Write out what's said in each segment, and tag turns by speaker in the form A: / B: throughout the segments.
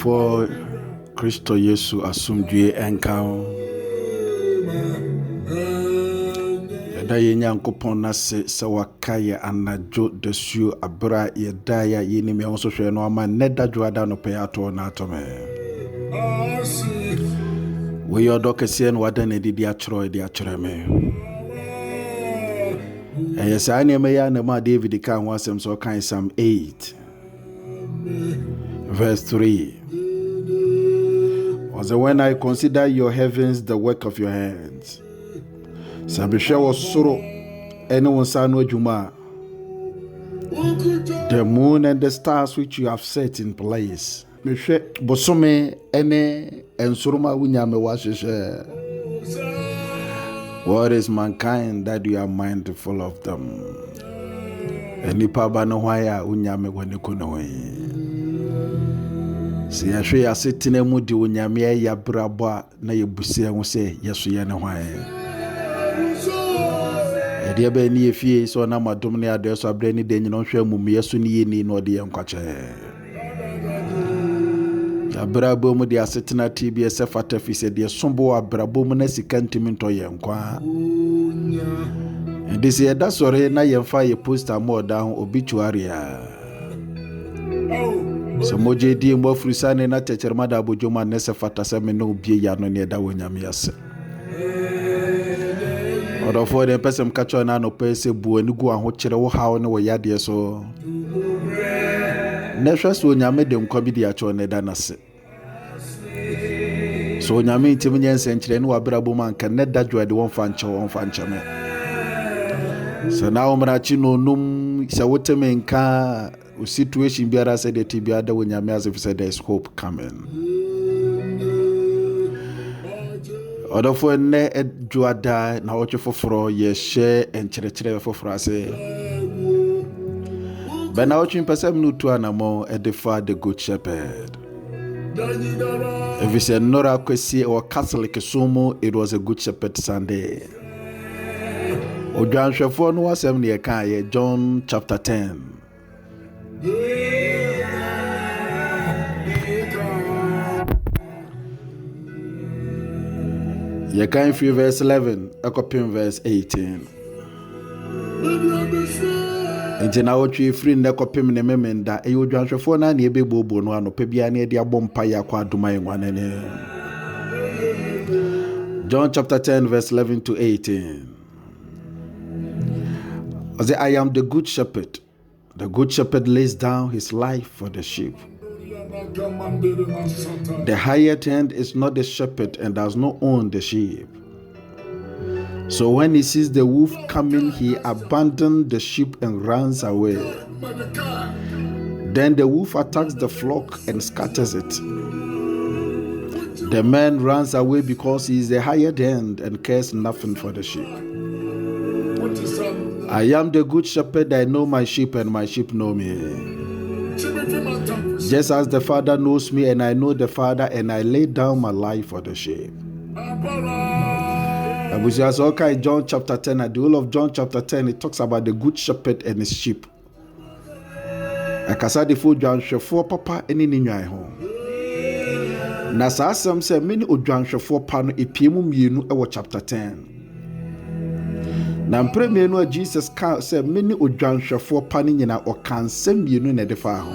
A: For Kristo Yesu asumdue enka da ye nyankopon na se wakaya anajo desuo abra ye da ya ye ni me won so hwe no ama neda dwoada no pe ato na atome we yodo kese no wada na didi achro di achre me yes ani me ya na ma David kan ho asem so kan Psalm 8 verse 3. Also, when I consider your heavens, the work of your hands, Sabisha was soro, anyone sano juma, the moon and the stars which you have set in place. Mishe bosome ene ensuruma winyame washishe. What is mankind that you are mindful of them? Eni paba no haya unyame wanekunowe. Si yahwe asetena mu di onyame ya braba na yebusia ho se yeso ye ne hwan ede ba ni efie so na madom ne ade so abre ni de nyino hwe mum yeso ni yeni no de yenkwache ya braba mu di asetena TBS fatafi se de sombo abrabo mu na sikantimi nto yenkwa ede se yeda sore na yemfa ye poster mo da ho obituary a so moje di mbo frusane na techerma da abojoma nese fatase me no bie ya no ne da wonyame yase odo for the person kacho na no pese bu ani gu aho kire wo hawo ne wo yade so ne hwe so onyame de nkwa bi di acho ne da nase so onyame ntim nyense nkire ne wa brabo man kan ne da dwade won fa nche me so na umra chi no num se woteme nka situation biara said the tibia da wonyame as if said there is hope coming. Odo for ne edjuada na woche foforo ye share enkyerechire foforo ase. But now woche mpasam no tu anamo edefa the good shepherd. If you say Nora kwesi or Catholic sumo, it was a good shepherd Sunday. Odwan hwefo no wasem ne kan ye John chapter 10. You can feel verse 11, Ekopim verse 18. Enti na wotwe free na Ekopim ne memenda e odwanhwefo na na ebe bobo no ano pebia na de abompa ya kwa aduma yenwanene. John chapter 10 verse 11 to 18. I am the good shepherd. The good shepherd lays down his life for the sheep. The hired hand is not the shepherd and does not own the sheep. So when he sees the wolf coming, he abandons the sheep and runs away. Then the wolf attacks the flock and scatters it. The man runs away because he is the hired hand and cares nothing for the sheep. I am the good shepherd, I know my sheep and my sheep know me. Just as the Father knows me and I know the Father and I lay down my life for the sheep. John chapter 10, at the whole of John chapter 10, it talks about the good shepherd and his sheep. Akasa defo dwanhwefo papa eni ni nwan ho. Na sa asem se meni odwanhwefo pa no epiemu mienu e wo chapter 10. Na premier no Jesus ka say many odwanhwefo pa ne nyina okansem mienu na defa ho.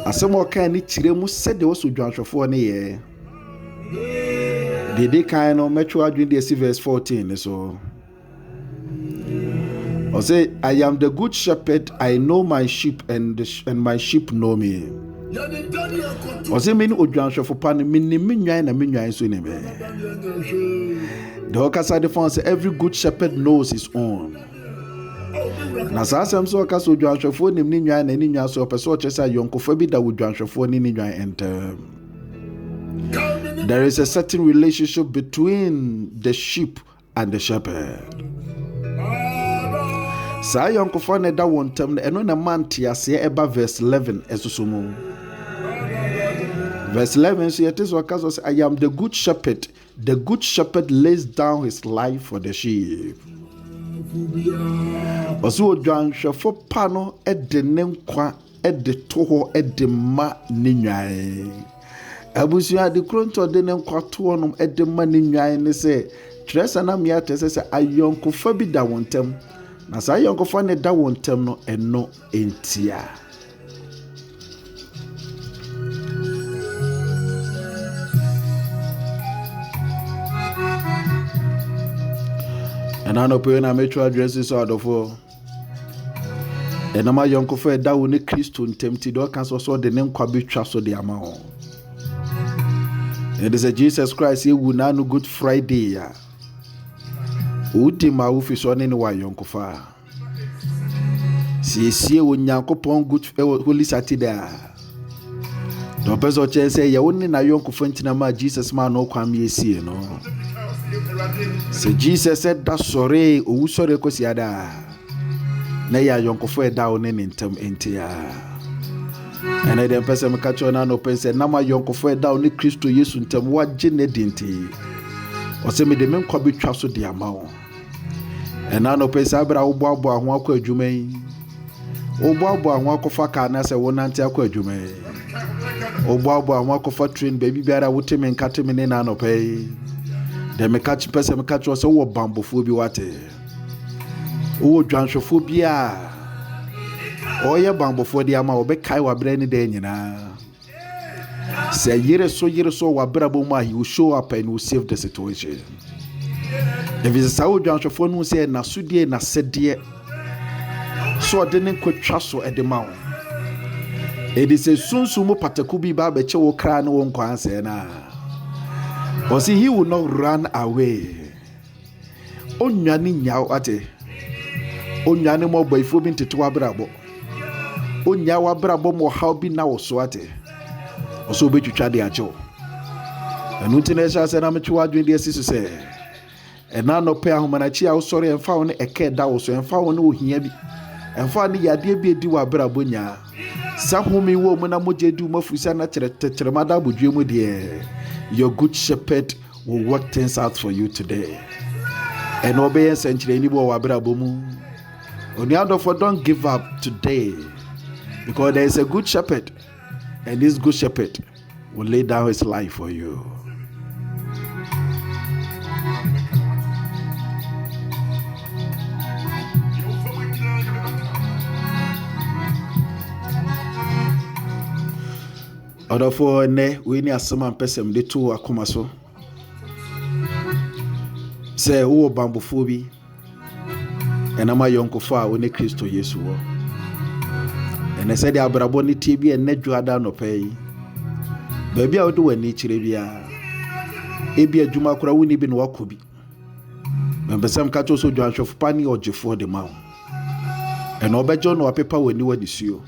A: Asem okan ni kiremu se de woso odwanhwefo ne ye. Dede kan no metro adwin de verse 14 so. I say, I am the good shepherd, I know my sheep and my sheep know me. I say many odwanhwefo pa ne minni nwan na menwan so ne me. The Okasa defense, every good shepherd knows his own. Na sa asem so Okasa odwanhwefo nim ni nwan na ni nwan so person chesa yonkofo bi da odwanhwefo ni nwan enter. There is a certain relationship between the sheep and the shepherd. Sa yonkofo ne da wontem eno na man tiase eba verse 11 esosomu. Verse 11 so it is what I am the good shepherd. The good shepherd lays down his life for the sheep. Also John shafo pano ede ne nkwa ede toho ede ma ne nwan. Abusua de kronto de ne nkwa toho no ede ma ne nwan ne se tresa na me atese se ayonkofa bi da wontem. Na sa ayonkofa ne da wontem no eno entia. And I know pé na metro addresses out of all. And na ma yonko fe da wo ne Kristo ntemti do kan so de ne nkwa betwa so de ama ho. It is a Jesus Christ he wu na no Good Friday ya. Udi ma wo fi so ne wa yonko fa. Sie wo Nyankopon good Holy Saturday. Do peso che say ye woni na yonko fa ntina ma Jesus ma no kwam ye sie no. So Jesus said that sorry o sorry kosi ada na ya yonkofo e da one ntem entia and then person me catch on no person na ma yonkofo e da one Kristo Yesu ntem wa gene dinti o se me de men kwa betwa so de ama wo and na no person abra wo boabo ho akwa adwuma yi wo boabo ho akofa ka na se wo nante akwa adwuma yi wo boabo ho akofa train baby biara wo teme nkateme ne na no pay. Then me catch person me catch us wo bambofo bi wate. Wo dwanhwefo bi a oye bambofo de ama obe kai wa bre ni de nyina. Say yire so wa brabo ma he will show up and will save the situation. If it's sa wo dwanhwefo no say na sudie na sede so de ne kwatwa so e de ma wo. E di se sunsu mo pataku bi ba be che wo kra ne wo nkwan se na. But see, he will not run away. Onyani nyao ate. Onyani mo boyfo bi nteto abrabo. Onya wa brabo mo how bi na wo so ate. Oso be twitwa de acho. Enu tine sha se na metwa adwen de asisu se. Ena no pe ahomanachi a wo sori emfa wo ne eke da wo so emfa wo ne ohia bi. Emfa ne yade bi edi wa brabo nya. Sa homi wo mo na moje du mafusa na tere mada bodwe mu de. Your good shepherd will work things out for you today. And obey century ni bo wabra bomu. Oniadofo don't give up today. Because there is a good shepherd. And this good shepherd will lay down his life for you. Odofo ne we ni asema mpesem de to akoma so se wo bambofo bi enama yonkofo a woni Kristo Yesu wo ene se de abrabo ne tie bi ene dwada no pay ba bia wo de wani kire bia e bia adwuma kora woni bi no wakobi mpesem ka to so dwanhwefo pani ogefo de mawo ene obejo no apepa wani wadisuo.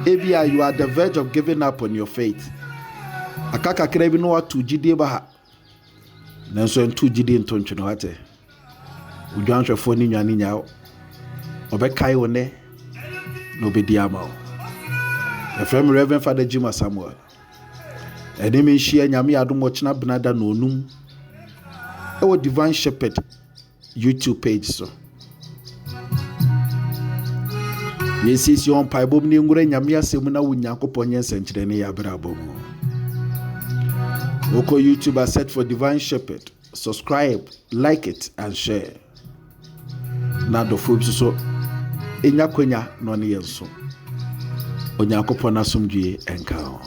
A: Ebia you are at the verge of giving up on your faith. Akaka krebi no watu jide ba ha. Nanso entu jide ntoncho no hate. Udwanhwefo ni nwane nyaawo. Obekai wo ne no bedi ama wo. The friend Reverend Father Jim Samuel. Enemi hia nyame adom ochina benada no onum. Ewo Divine Shepherd YouTube page so. Yes, is your Bible ni ngure nyame asem na wonyankopon yensenkyere ne ya brabo mu. Oko YouTube set for Divine Shepherd. Subscribe, like it and share. Na do fo so enya kwanya no ne yenso. Onyankopon asomdwe enka ho.